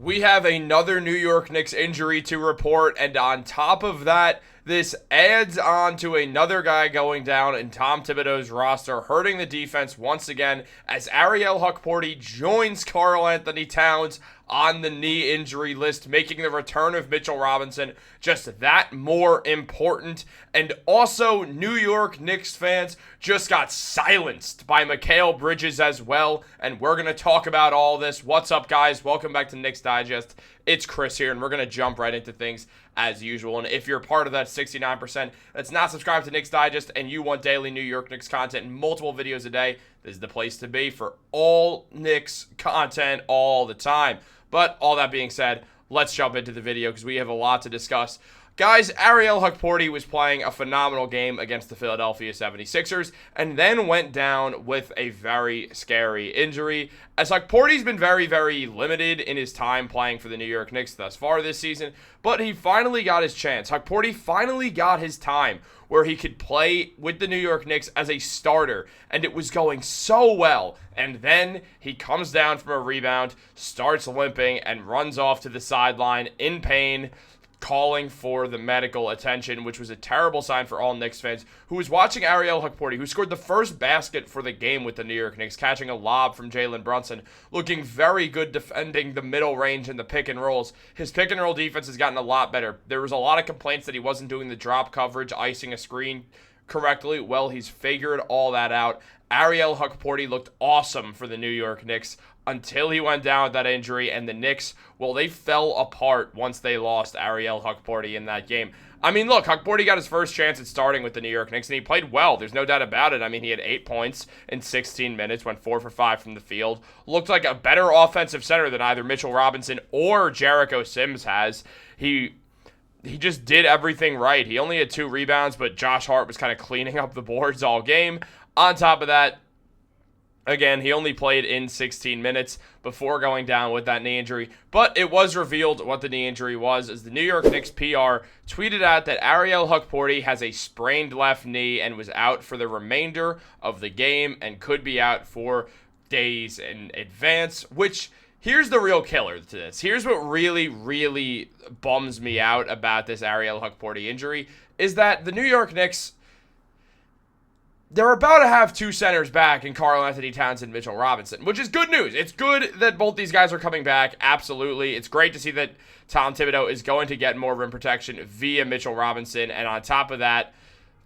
We have another New York Knicks injury to report, and on top of that, this adds on to another guy going down in Tom Thibodeau's roster, hurting the defense once again as Ariel Hukporti joins Karl Anthony Towns on the knee injury list, making the return of Mitchell Robinson just that more important. And also, New York Knicks fans just got silenced by Mikal Bridges as well, and we're going to talk about all this. What's up, guys? Welcome back to Knicks Digest. It's Chris here, and we're going to jump right into things as usual. And if you're part of that 69% that's not subscribed to Knicks Digest and you want daily New York Knicks content and multiple videos a day, this is the place to be for all Knicks content all the time. But all that being said, let's jump into the video because we have a lot to discuss. Guys, Ariel Hukporti was playing a phenomenal game against the Philadelphia 76ers and then went down with a very scary injury. As Hukporti's been very, very limited in his time playing for the New York Knicks thus far this season, but he finally got his chance. Hukporti finally got his time where he could play with the New York Knicks as a starter, and it was going so well. And then he comes down from a rebound, starts limping, and runs off to the sideline in pain, calling for the medical attention, which was a terrible sign for all Knicks fans who was watching Ariel Hukporti, who scored the first basket for the game with the New York Knicks, catching a lob from Jalen Brunson, looking very good defending the middle range and the pick and rolls. His pick and roll defense has gotten a lot better. There was a lot of complaints that he wasn't doing the drop coverage, icing a screen correctly. Well, he's figured all that out. Ariel Hukporti looked awesome for the New York Knicks until he went down with that injury, and the Knicks, well, they fell apart once they lost Ariel Hukporti in that game. I mean, look, Hukporti got his first chance at starting with the New York Knicks, and he played well. There's no doubt about it. I mean, he had 8 points in 16 minutes, went 4 for 5 from the field. Looked like a better offensive center than either Mitchell Robinson or Jericho Sims has. He just did everything right. He only had 2 rebounds, but Josh Hart was kind of cleaning up the boards all game. On top of that, again, he only played in 16 minutes before going down with that knee injury, but it was revealed what the knee injury was as the New York Knicks PR tweeted out that Ariel Hukporti has a sprained left knee and was out for the remainder of the game and could be out for days in advance, which here's the real killer to this. Here's what really, really bums me out about this Ariel Hukporti injury is that the New York Knicks, they're about to have 2 centers back in Karl Anthony Towns and Mitchell Robinson, which is good news. It's good that both these guys are coming back, absolutely. It's great to see that Tom Thibodeau is going to get more rim protection via Mitchell Robinson, and on top of that,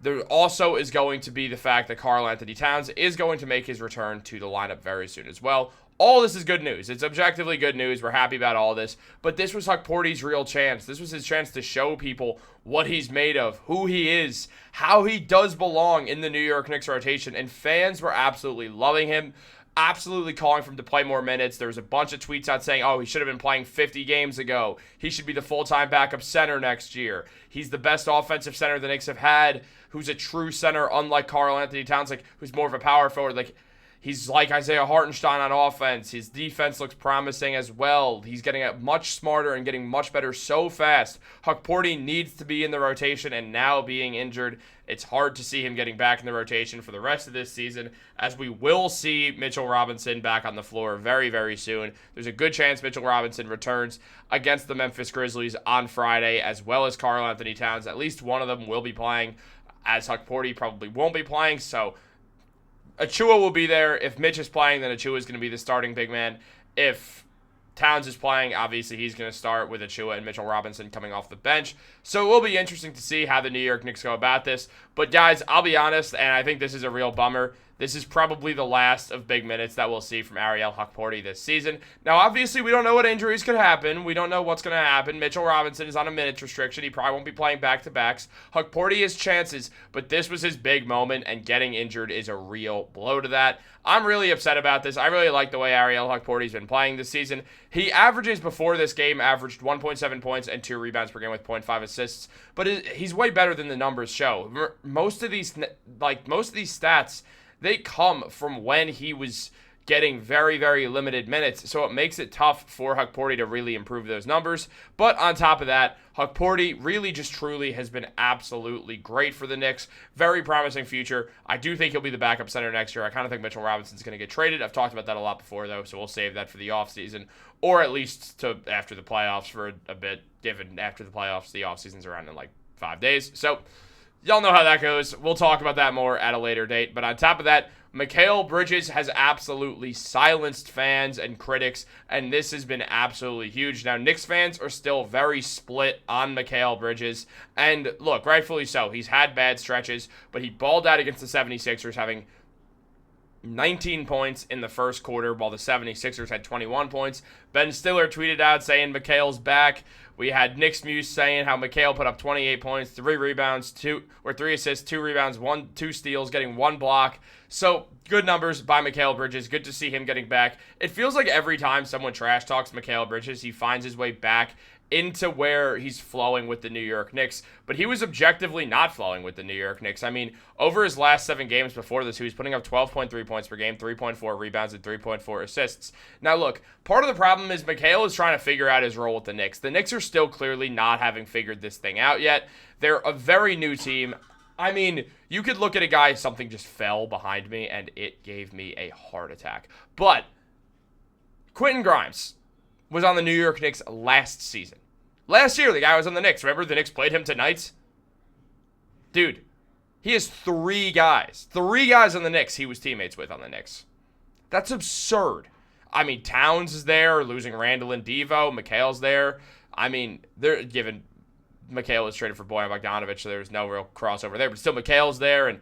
there also is going to be the fact that Karl Anthony Towns is going to make his return to the lineup very soon as well. All this is good news. It's objectively good news. We're happy about all this. But this was Hukporti's real chance. This was his chance to show people what he's made of, who he is, how he does belong in the New York Knicks rotation. And fans were absolutely loving him, absolutely calling for him to play more minutes. There was a bunch of tweets out saying, oh, he should have been playing 50 games ago. He should be the full-time backup center next year. He's the best offensive center the Knicks have had, who's a true center, unlike Karl Anthony Towns, who's more of a power forward. He's like Isaiah Hartenstein on offense. His defense looks promising as well. He's getting much smarter and getting much better so fast. Hukporti needs to be in the rotation, and now being injured, it's hard to see him getting back in the rotation for the rest of this season, as we will see Mitchell Robinson back on the floor very, very soon. There's a good chance Mitchell Robinson returns against the Memphis Grizzlies on Friday, as well as Karl Anthony Towns. At least one of them will be playing, as Hukporti probably won't be playing, so Achua will be there. If Mitch is playing, then Achua is going to be the starting big man. If Towns is playing, obviously he's going to start with Achua and Mitchell Robinson coming off the bench. So it will be interesting to see how the New York Knicks go about this. But guys, I'll be honest, and I think this is a real bummer. This is probably the last of big minutes that we'll see from Ariel Hukporti this season. Now, obviously, we don't know what injuries could happen. We don't know what's going to happen. Mitchell Robinson is on a minutes restriction. He probably won't be playing back-to-backs. Hukporti has chances, but this was his big moment, and getting injured is a real blow to that. I'm really upset about this. I really like the way Ariel Hukporti's been playing this season. He averages, before this game, averaged 1.7 points and 2 rebounds per game with 0.5 assists, but he's way better than the numbers show. Most of these stats, they come from when he was getting very, very limited minutes, so it makes it tough for Hukporti to really improve those numbers. But on top of that, Hukporti really just truly has been absolutely great for the Knicks. Very promising future. I do think he'll be the backup center next year. I kind of think Mitchell Robinson's going to get traded. I've talked about that a lot before, though, so we'll save that for the offseason, or at least to after the playoffs for a bit, given after the playoffs, the offseason's around in like 5 days. So y'all know how that goes. We'll talk about that more at a later date. But on top of that, Mikal Bridges has absolutely silenced fans and critics, and this has been absolutely huge. Now, Knicks fans are still very split on Mikal Bridges, and look, rightfully so. He's had bad stretches, but he balled out against the 76ers, having 19 points in the first quarter, while the 76ers had 21 points. Ben Stiller tweeted out saying Mikal's back. We had Knicks Muse saying how Mikal put up 28 points, 3 rebounds, 3 assists, 2 rebounds, 2 steals, getting 1 block. So, good numbers by Mikal Bridges. Good to see him getting back. It feels like every time someone trash talks Mikal Bridges, he finds his way back into where he's flowing with the New York Knicks, but he was objectively not flowing with the New York Knicks. I mean, over his last 7 games before this, he was putting up 12.3 points per game, 3.4 rebounds, and 3.4 assists. Now, look, part of the problem is Mikal is trying to figure out his role with the Knicks. The Knicks are still clearly not having figured this thing out yet. They're a very new team. I mean, you could look at a guy, something just fell behind me, and it gave me a heart attack. But Quentin Grimes was on the New York Knicks last season. Last year, the guy was on the Knicks. Remember, the Knicks played him tonight? Dude, he has 3 guys. 3 guys on the Knicks he was teammates with on the Knicks. That's absurd. I mean, Towns is there, losing Randall and Devo. Mikal's there. I mean, they're given Mikal was traded for Bojan Bogdanovic, so there's no real crossover there. But still, Mikal's there, and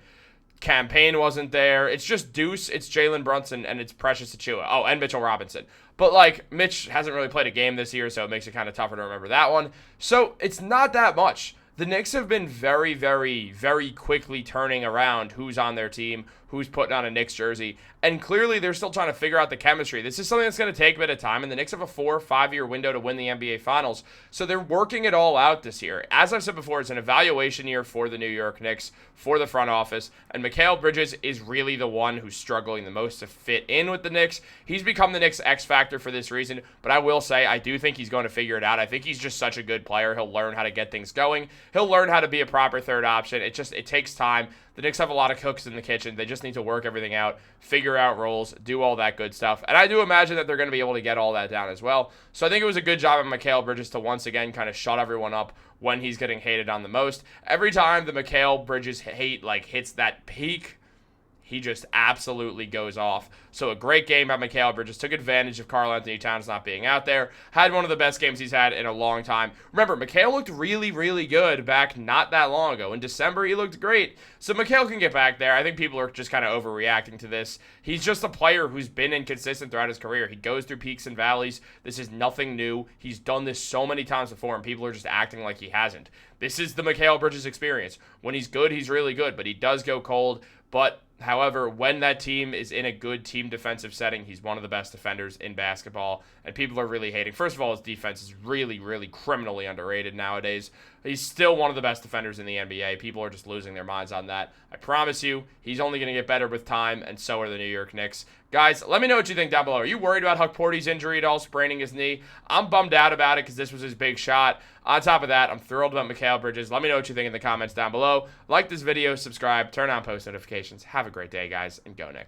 Campaign wasn't there. It's just Deuce, it's Jalen Brunson, and it's Precious Achiuwa. Oh, and Mitchell Robinson. But, like, Mitch hasn't really played a game this year, so it makes it kind of tougher to remember that one. So, it's not that much. The Knicks have been very, very, very quickly turning around who's on their team, who's putting on a Knicks jersey, and clearly they're still trying to figure out the chemistry. This is something that's going to take a bit of time, and the Knicks have a 4 or 5 year window to win the NBA Finals, so they're working it all out this year. As I've said before, it's an evaluation year for the New York Knicks, for the front office, and Mikal Bridges is really the one who's struggling the most to fit in with the Knicks. He's become the Knicks X factor for this reason, but I will say I do think he's going to figure it out. I think he's just such a good player. He'll learn how to get things going. He'll learn how to be a proper third option. It takes time. The Knicks have a lot of cooks in the kitchen. They just need to work everything out, figure out roles, do all that good stuff. And I do imagine that they're going to be able to get all that down as well. So I think it was a good job of Mikal Bridges to once again kind of shut everyone up when he's getting hated on the most. Every time the Mikal Bridges hate hits that peak, he just absolutely goes off. So a great game by Mikal Bridges. Took advantage of Karl-Anthony Towns not being out there. Had one of the best games he's had in a long time. Remember, Mikal looked really, really good back not that long ago. In December, he looked great. So Mikal can get back there. I think people are just kind of overreacting to this. He's just a player who's been inconsistent throughout his career. He goes through peaks and valleys. This is nothing new. He's done this so many times before, and people are just acting like he hasn't. This is the Mikal Bridges experience. When he's good, he's really good, but he does go cold. But however, when that team is in a good team defensive setting, he's one of the best defenders in basketball, and people are really hating. First of all, his defense is really, really criminally underrated nowadays. He's still one of the best defenders in the NBA. People are just losing their minds on that. I promise you, he's only going to get better with time, and so are the New York Knicks. Guys, let me know what you think down below. Are you worried about Hukporti's injury at all, spraining his knee? I'm bummed out about it because this was his big shot. On top of that, I'm thrilled about Mikal Bridges. Let me know what you think in the comments down below. Like this video, subscribe, turn on post notifications. Have a great day, guys, and go Knicks.